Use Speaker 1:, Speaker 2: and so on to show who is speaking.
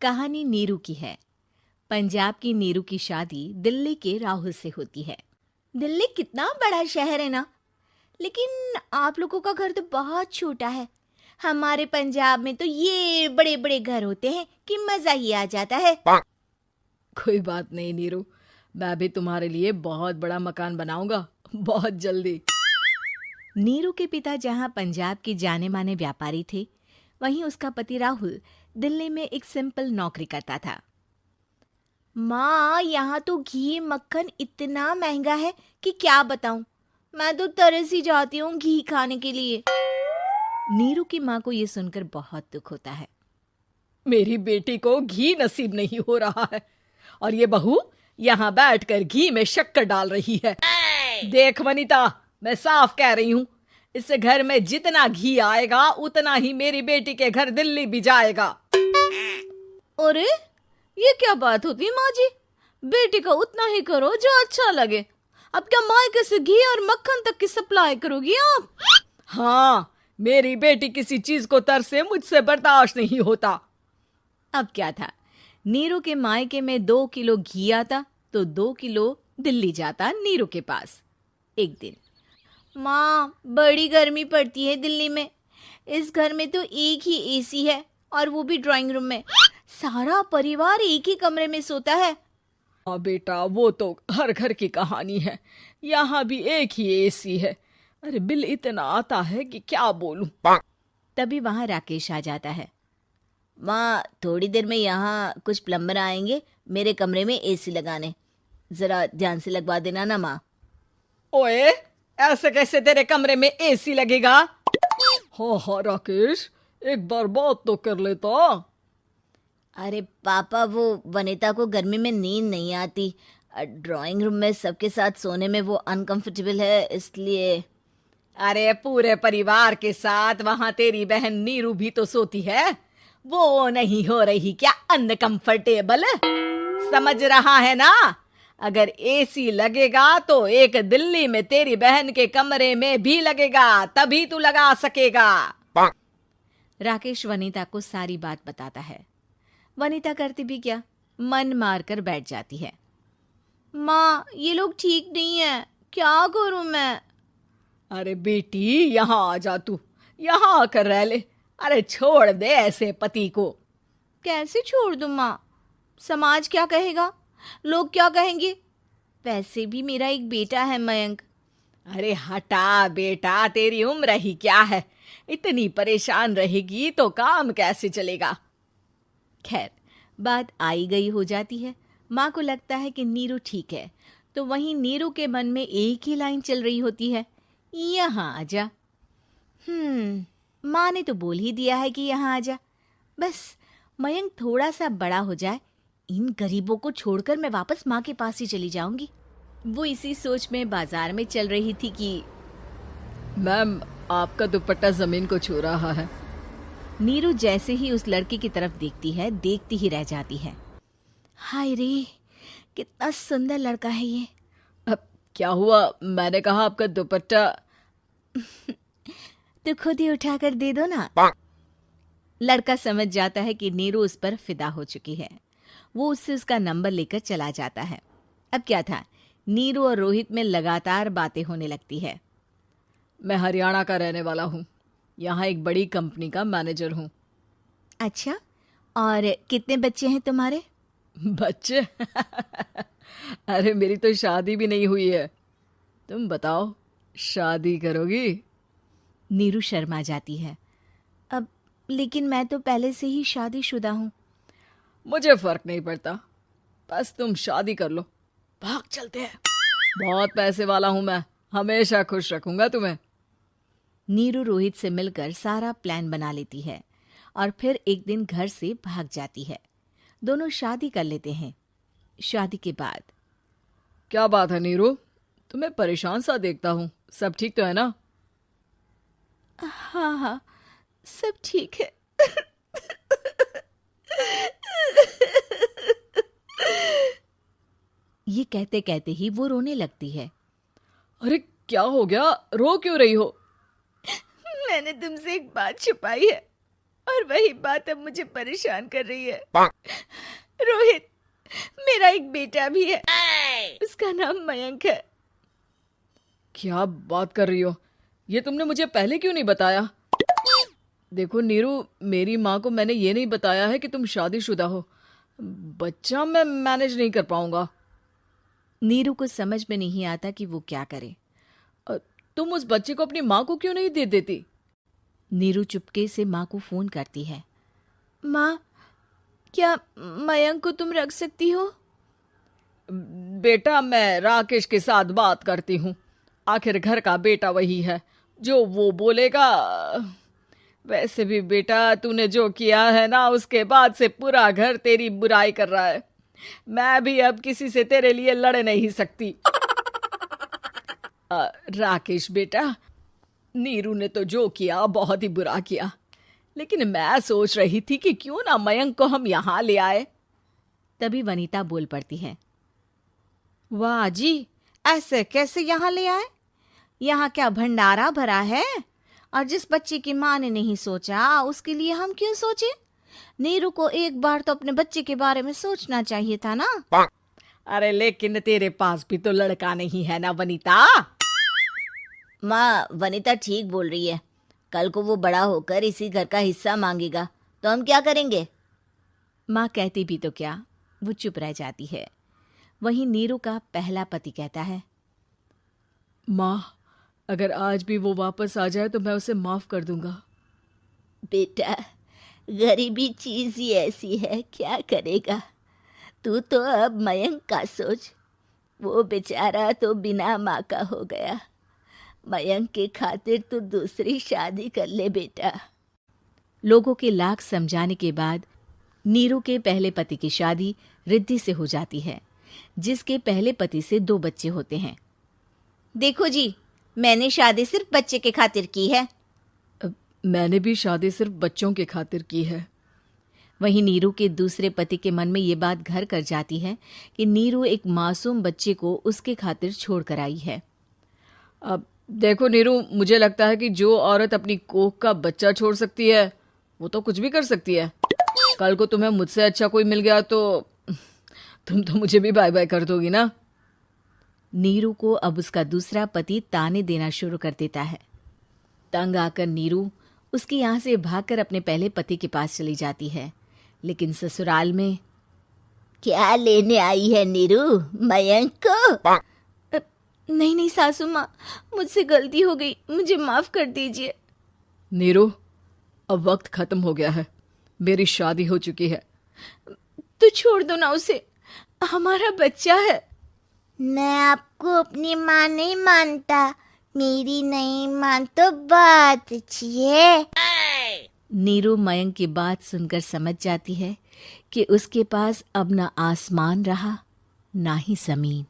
Speaker 1: कहानी नीरू की है। पंजाब की नीरू की शादी दिल्ली के राहुल से होती है। दिल्ली कितना बड़ा शहर है ना, लेकिन आप लोगों का घर तो बहुत छोटा है। हमारे पंजाब में तो ये बड़े बड़े घर होते हैं कि मजा ही आ जाता है।
Speaker 2: कोई बात नहीं नीरू, मैं भी तुम्हारे लिए बहुत बड़ा मकान बनाऊंगा बहुत जल्दी।
Speaker 1: नीरू के पिता जहाँ पंजाब के जाने माने व्यापारी थे, वहीं उसका पति राहुल दिल्ली में एक सिंपल नौकरी करता था। माँ, यहाँ तो घी मक्खन इतना महंगा है कि क्या बताऊं। मैं तो तरस ही जाती हूँ घी खाने के लिए। नीरू की माँ को ये सुनकर बहुत दुख होता है।
Speaker 2: मेरी बेटी को घी नसीब नहीं हो रहा है और ये बहू यहाँ बैठकर घी में शक्कर डाल रही है। देख वनिता, मैं साफ कह रही हूँ, इस घर में जितना घी आएगा उतना ही मेरी बेटी के घर दिल्ली भी जाएगा।
Speaker 1: अरे ये क्या बात होती है माँ जी? बेटी का उतना ही करो जो अच्छा लगे। अब क्या मायके से घी और मक्खन तक की सप्लाई करोगी आप?
Speaker 2: हाँ, मेरी बेटी किसी चीज को तरसे मुझसे बर्दाश्त नहीं होता।
Speaker 1: अब क्या था, नीरू के मायके में 2 किलो घी आता तो 2 किलो दिल्ली जाता नीरू के पास। एक दिन, माँ बड़ी गर्मी पड़ती है दिल्ली में। इस घर में तो एक ही एसी है और वो भी ड्राइंग रूम में। सारा परिवार एक ही कमरे में सोता है।
Speaker 2: हाँ बेटा, वो तो हर घर की कहानी है। यहाँ भी एक ही एसी है। अरे बिल इतना आता है कि क्या बोलूं।
Speaker 1: तभी वहां राकेश आ जाता है। माँ, थोड़ी देर में यहाँ कुछ प्लम्बर आएंगे मेरे कमरे में एसी लगाने। जरा ध्यान से लगवा देना ना माँ।
Speaker 2: ओए, ऐसे कैसे तेरे कमरे में एसी लगेगा? हाँ राकेश, एक बार बात तो कर लेता।
Speaker 1: अरे पापा, वो वनिता को गर्मी में नींद नहीं आती। ड्राइंग रूम में सबके साथ सोने में वो अनकंफर्टेबल है, इसलिए।
Speaker 2: अरे पूरे परिवार के साथ वहां तेरी बहन नीरू भी तो सोती है। वो नहीं हो रही क्या अनकंफर्टेबल? समझ रहा है ना? अगर एसी लगेगा तो एक दिल्ली में तेरी बहन के कमरे में भी लगेगा, तभी तू लगा सकेगा।
Speaker 1: राकेश वनिता को सारी बात बताता है। वनिता करती भी क्या, मन मार कर बैठ जाती है। माँ, ये लोग ठीक नहीं है, क्या करूं मैं?
Speaker 2: अरे बेटी, यहाँ आ जा, तू यहाँ आकर रह ले। अरे छोड़ दे ऐसे पति को।
Speaker 1: कैसे छोड़ दूं माँ? समाज क्या कहेगा, लोग क्या कहेंगे? वैसे भी मेरा एक बेटा है मयंक।
Speaker 2: अरे हटा बेटा, तेरी उम्र ही क्या है? इतनी परेशान रहेगी तो काम कैसे चलेगा?
Speaker 1: खैर, बात आई गई हो जाती है। माँ को लगता है कि नीरू ठीक है, तो वहीं नीरू के मन में एक ही लाइन चल रही होती है, यहाँ आजा। माँ ने तो बोल ही दिया है कि यहाँ आजा। बस मयंक थोड़ा सा बड़ा हो जाए, इन गरीबों को छोड़कर मैं वापस माँ के पास ही चली जाऊंगी। वो इसी सोच में बाजार में चल रही थी कि
Speaker 2: मैम, आपका दुपट्टा जमीन को छू रहा है।
Speaker 1: नीरू जैसे ही उस लड़की की तरफ देखती है, देखती ही रह जाती है। हाय रे, कितना सुंदर लड़का है ये।
Speaker 2: अब क्या हुआ? मैंने कहा आपका दुपट्टा।
Speaker 1: तो खुद ही उठाकर दे दो ना। लड़का समझ जाता है कि नीरू उस पर फिदा हो चुकी है। वो उससे उसका नंबर लेकर चला जाता है। अब क्या था, नीरू और रोहित में लगातार बातें होने लगती है।
Speaker 2: मैं हरियाणा का रहने वाला हूँ, यहाँ एक बड़ी कंपनी का मैनेजर हूँ।
Speaker 1: अच्छा, और कितने बच्चे हैं तुम्हारे?
Speaker 2: बच्चे? अरे मेरी तो शादी भी नहीं हुई है। तुम बताओ, शादी करोगी?
Speaker 1: नीरू शर्मा जाती है। अब लेकिन मैं तो पहले से ही शादीशुदा हूँ।
Speaker 2: मुझे फर्क नहीं पड़ता, बस तुम शादी कर लो, भाग चलते हैं। बहुत पैसे वाला हूं मैं, हमेशा खुश रखूंगा तुम्हें।
Speaker 1: नीरू रोहित से मिलकर सारा प्लान बना लेती है और फिर एक दिन घर से भाग जाती है। दोनों शादी कर लेते हैं। शादी के बाद,
Speaker 2: क्या बात है नीरू, तुम्हें परेशान सा देखता हूँ, सब ठीक तो है ना?
Speaker 1: हाँ हाँ, सब ठीक है। ये कहते कहते ही वो रोने लगती है।
Speaker 2: अरे क्या हो गया, रो क्यों रही हो?
Speaker 1: मैंने तुमसे एक बात छुपाई है। और वही बात अब मुझे परेशान कर रही है। रोहित, मेरा एक बेटा भी है, उसका नाम मयंक है।
Speaker 2: क्या बात कर रही हो? ये तुमने मुझे पहले क्यों नहीं बताया? देखो नीरू, मेरी माँ को मैंने ये नहीं बताया है कि तुम शादीशुदा हो। बच्चा मैं मैनेज नहीं कर पाऊंगा।
Speaker 1: नीरू को समझ में नहीं आता कि वो क्या करे।
Speaker 2: तुम उस बच्चे को अपनी माँ को क्यों नहीं दे देती?
Speaker 1: नीरू चुपके से माँ को फोन करती है। माँ, क्या मयंक को तुम रख सकती हो?
Speaker 2: बेटा, मैं राकेश के साथ बात करती हूँ। आखिर घर का बेटा वही है, जो वो बोलेगा। वैसे भी बेटा, तूने जो किया है ना, उसके बाद से पूरा घर तेरी बुराई कर रहा है। मैं भी अब किसी से तेरे लिए लड़ नहीं सकती। राकेश बेटा, नीरू ने तो जो किया बहुत ही बुरा किया, लेकिन मैं सोच रही थी कि क्यों ना मयंक को हम यहाँ ले आए।
Speaker 1: तभी वनीता बोल पड़ती है। वाह जी, ऐसे कैसे यहाँ ले आए? यहाँ क्या भंडारा भरा है? और जिस बच्चे की माँ ने नहीं सोचा, उसके लिए हम क्यों सोचे? नीरू को एक बार तो अपने बच्चे के बारे में सोचना चाहिए था ना।
Speaker 2: अरे लेकिन तेरे पास भी तो लड़का नहीं है ना वनीता।
Speaker 1: माँ, वनीता ठीक बोल रही है। कल को वो बड़ा होकर इसी घर का हिस्सा मांगेगा तो हम क्या करेंगे? माँ कहती भी तो क्या, वो चुप रह जाती है। वहीं नीरू का पहला पति कहता है।
Speaker 2: माँ, अगर आज भी वो वापस आ जाए तो मैं उसे माफ कर दूंगा।
Speaker 1: बेटा, गरीबी चीज ही ऐसी है, क्या करेगा? तू तो अब मयंक का सोच। वो बेचारा तो बिना माँ का हो गया। मयंक के खातिर तू दूसरी शादी कर ले बेटा। लोगों के लाख समझाने के बाद नीरू के पहले पति की शादी रिद्धि से हो जाती है, जिसके पहले पति से 2 बच्चे होते हैं। देखो जी, मैंने शादी सिर्फ बच्चे के खातिर की है।
Speaker 2: मैंने भी शादी सिर्फ बच्चों के खातिर की है।
Speaker 1: वहीं नीरू के दूसरे पति के मन में ये बात घर कर जाती है कि नीरू एक मासूम बच्चे को उसके खातिर छोड़ कर आई है।
Speaker 2: अब देखो नीरू, मुझे लगता है कि जो औरत अपनी कोख का बच्चा छोड़ सकती है, वो तो कुछ भी कर सकती है। कल को तुम्हें मुझसे अच्छा कोई मिल गया तो तुम तो मुझे भी बाय बाय कर दोगी ना।
Speaker 1: नीरू को अब उसका दूसरा पति ताने देना शुरू कर देता है। तंग आकर नीरू उसके यहाँ से भागकर अपने पहले पति के पास चली जाती है, लेकिन ससुराल में क्या लेने आई है नीरू, मयंक को? नहीं नहीं सासू माँ, मुझसे गलती हो गई, मुझे माफ कर दीजिए।
Speaker 2: नीरू, अब वक्त खत्म हो गया है, मेरी शादी हो चुकी है।
Speaker 1: तो छोड़ दो ना उसे, हमारा बच्चा है। मैं आपको अपनी माँ नहीं मानता, मेरी नहीं मान तो बात अच्छी है। नीरू मयंक की बात सुनकर समझ जाती है कि उसके पास अब ना आसमान रहा ना ही जमीन।